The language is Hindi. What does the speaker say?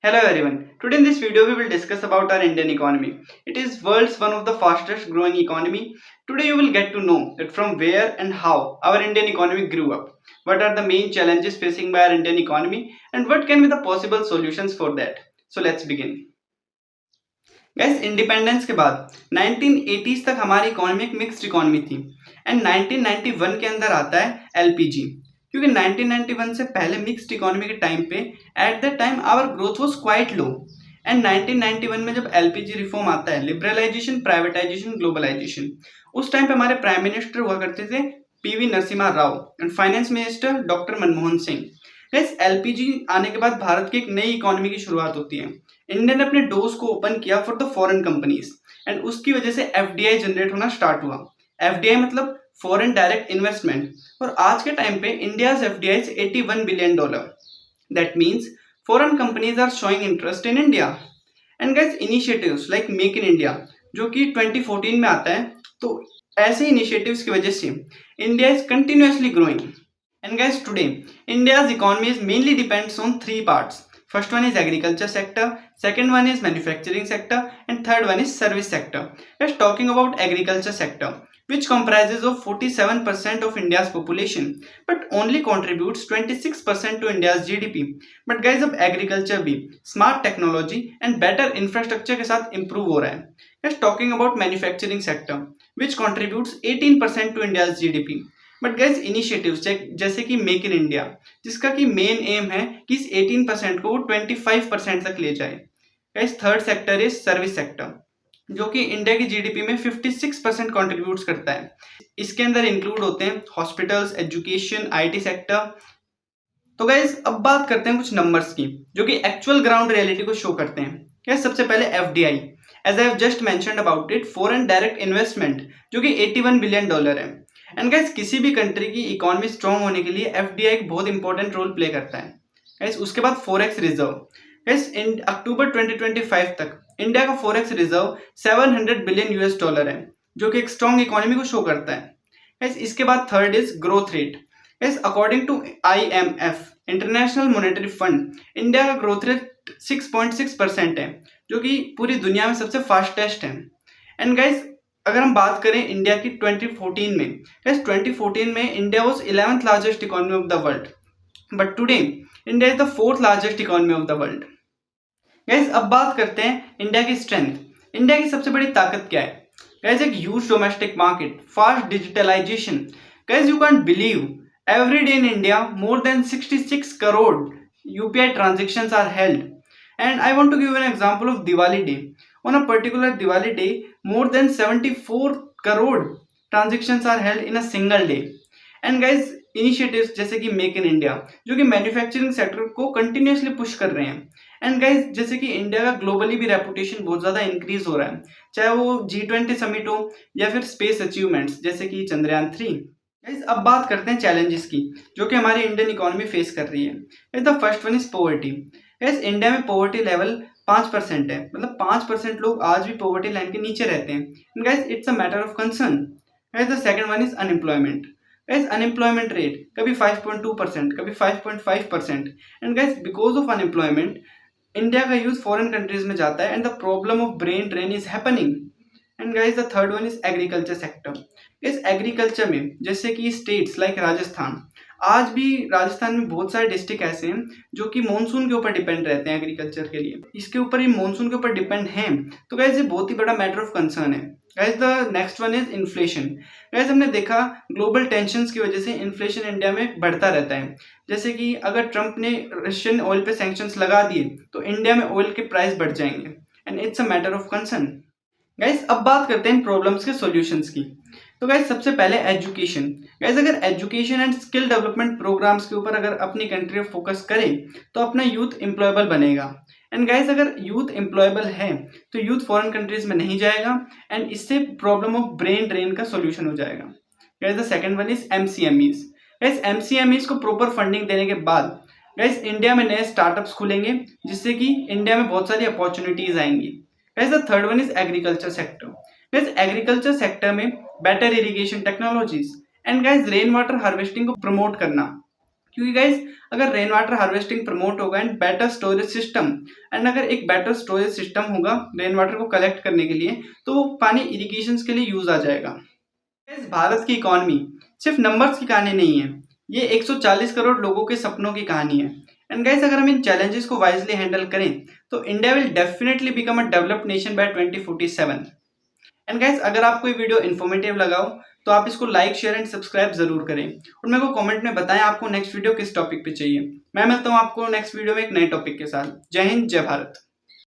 Hello everyone. Today in this video we will discuss about our Indian economy. It is world's one of the fastest growing economy. Today you will get to know that from where and how our Indian economy grew up. What are the main challenges facing by our Indian economy and what can be the possible solutions for that. So let's begin. Gas independence के बाद 1980s तक हमारी इकोनॉमी एक मिक्स्ड इकोनॉमी थी एंड 1991 के अंदर आता है एलपीजी क्योंकि 1991 से पहले मिक्स्ड इकोनॉमी के टाइम पे at the time our growth was quite low and 1991 में जब एलपीजी रिफॉर्म आता है लिबरलाइजेशन प्राइवेटाइजेशन ग्लोबलाइजेशन उस टाइम पे हमारे प्राइम मिनिस्टर हुआ करते थे PV Narasimha Rao and finance minister doctor Manmohan Singh. Guys LPG आने के बाद भारत की एक नई इकोनॉमी की शुरुआत होती है। इंडिया ने अपने डोर्स को ओपन किया for the foreign companies and उसकी वजह से एफडीआई जनरेट होना स्टार्ट हुआ। एफडीआई मतलब फॉरेन डायरेक्ट इन्वेस्टमेंट और आज के टाइम पे India's FDI is $81 billion. That means foreign companies are showing interest in India and guys initiatives like make in India जो कि 2014 में आता है, तो ऐसे इनिशिएटिव्स की वजह से India is continuously growing. And guys, today India's economy is mainly depends on three parts. First one is agriculture sector, second one is manufacturing sector, and third one is service sector. Let's talking about agriculture sector, which comprises of 47% of India's population, but only contributes 26% to India's GDP. But guys, अब agriculture भी smart technology and better infrastructure के साथ improve हो रहा है. Let's talking about manufacturing sector, which contributes 18% to India's GDP. But gas initiatives जैसे कि मेक इन इंडिया जिसका कि मेन एम है कि इस 18% को वो 25% तक ले जाए। Gas third sector is service sector जो कि इंडिया की जीडीपी में 56% कॉन्ट्रीब्यूट करता है। इसके अंदर इंक्लूड होते हैं हॉस्पिटल्स, एजुकेशन, आईटी सेक्टर। तो गैस अब बात करते हैं कुछ नंबर्स की जो कि एक्चुअल ग्राउंड रियलिटी को शो करते हैं। गैस सबसे पहले FDI, as I have just mentioned about it, foreign direct investment जो कि $81 बिलियन है। एंड गाइस किसी भी कंट्री की इकोनॉमी स्ट्रॉन्ग होने के लिए एफडीआई एक बहुत इंपॉर्टेंट रोल प्ले करता है। गाइस उसके बाद फॉरेक्स रिजर्व, गाइस इन अक्टूबर 2025 तक इंडिया का फॉरेक्स रिजर्व $700 बिलियन है जो कि एक स्ट्रॉन्ग इकोनॉमी को शो करता है। गाइस इसके बाद third is growth rate. Guys according to IMF international monetary fund India का ग्रोथ रेट 6.6% है जो कि पूरी दुनिया में सबसे फास्टेस्ट है। एंड गाइस अगर हम बात करें इंडिया की 2014 में, गाइस 2014 में India was 11th largest economy of the world, but today India is the 4th largest economy of the world. Guys अब बात करते हैं इंडिया की स्ट्रेंथ। इंडिया की सबसे बड़ी ताकत क्या है? गाइस एक huge domestic market, fast digitalisation. Guys you can't believe every day in India more than 66 crore UPI transactions are held. And I want to give an example of Diwali day. On a particular Diwali day, more than 74 crore transactions are held in a single day. And guys, initiatives जैसे कि मेक इन इंडिया जो कि मैन्युफैक्चरिंग सेक्टर को कंटिन्यूसली पुश कर रहे हैं। एंड गाइस जैसे कि इंडिया का ग्लोबली भी रेपुटेशन बहुत ज़्यादा इंक्रीज हो रहा है, चाहे वो G20 समिट हो या फिर स्पेस अचीवमेंट्स जैसे कि चंद्रयान 3। गाइस अब बात करते हैं चैलेंजेस की जो कि हमारी इंडियन इकोनॉमी फेस कर रही है। The first one is poverty. Guys India में पॉवर्टी लेवल 5% है, मतलब 5% लोग आज भी पॉवर्टी लाइन के नीचे रहते हैं। And guys it's a matter of concern. Guys the second one is unemployment. Guys unemployment rate कभी 5.2%, कभी 5.5%। And guys because of unemployment India का यूज फॉरेन कंट्रीज में जाता है and the problem of brain drain is happening. And guys the third one is agriculture sector. इस एग्रीकल्चर में जैसे कि स्टेट्स लाइक राजस्थान, आज भी राजस्थान में बहुत सारे डिस्ट्रिक्ट ऐसे हैं जो कि मॉनसून के ऊपर डिपेंड रहते हैं एग्रीकल्चर के लिए। इसके ऊपर ही मॉनसून के ऊपर डिपेंड हैं, तो गाइस ये बहुत ही बड़ा मैटर ऑफ कंसर्न है। Guys the next one is inflation. Guys हमने देखा ग्लोबल टेंशंस की वजह से इन्फ्लेशन इंडिया में बढ़ता रहता है। जैसे कि अगर ट्रंप ने रशियन ऑयल पे सैंक्शंस लगा दिए तो इंडिया में ऑयल के प्राइस बढ़ जाएंगे and it's a matter of concern. Guys अब बात करते हैं प्रॉब्लम्स के सॉल्यूशंस की। तो गाइस सबसे पहले एजुकेशन। गाइस अगर education and skill development programmes के ऊपर अगर अपनी कंट्री फोकस करें तो अपना यूथ एम्प्लॉयबल बनेगा। एंड गाइस अगर यूथ एम्प्लॉयबल है तो यूथ फॉरेन कंट्रीज में नहीं जाएगा एंड इससे प्रॉब्लम ऑफ ब्रेन ड्रेन का सोल्यूशन हो जाएगा। Guys the second one is MSMEs. Guys MSMEs को प्रॉपर फंडिंग देने के बाद गाइस इंडिया में नए स्टार्टअप्स खुलेंगे जिससे कि इंडिया में बहुत सारी अपॉर्चुनिटीज आएंगी। Guys the third one is agriculture sector. Guys agriculture sector में better irrigation technologies and guys rain water harvesting को प्रमोट करना, क्योंकि गाइज अगर रेन वाटर हार्वेस्टिंग प्रमोट होगा and better storage system, and अगर एक बेटर स्टोरेज सिस्टम होगा रेन वाटर को कलेक्ट करने के लिए, तो वो पानी इरिगेशन के लिए यूज आ जाएगा। Guys, भारत की इकॉनमी सिर्फ नंबर्स की कहानी नहीं है, ये 140 करोड़ लोगों के सपनों की कहानी है। एंड गाइस अगर हम इन चैलेंजेस को वाइजली हैंडल करें तो India will definitely become a developed nation by 2047। And guys अगर आपको ये वीडियो इन्फॉर्मेटिव लगा हो तो आप इसको लाइक शेयर एंड सब्सक्राइब जरूर करें, और मेरे को कमेंट में बताएं आपको नेक्स्ट वीडियो किस टॉपिक पे चाहिए। मैं मिलता हूं आपको नेक्स्ट वीडियो में एक नए टॉपिक के साथ। जय हिंद, जय भारत।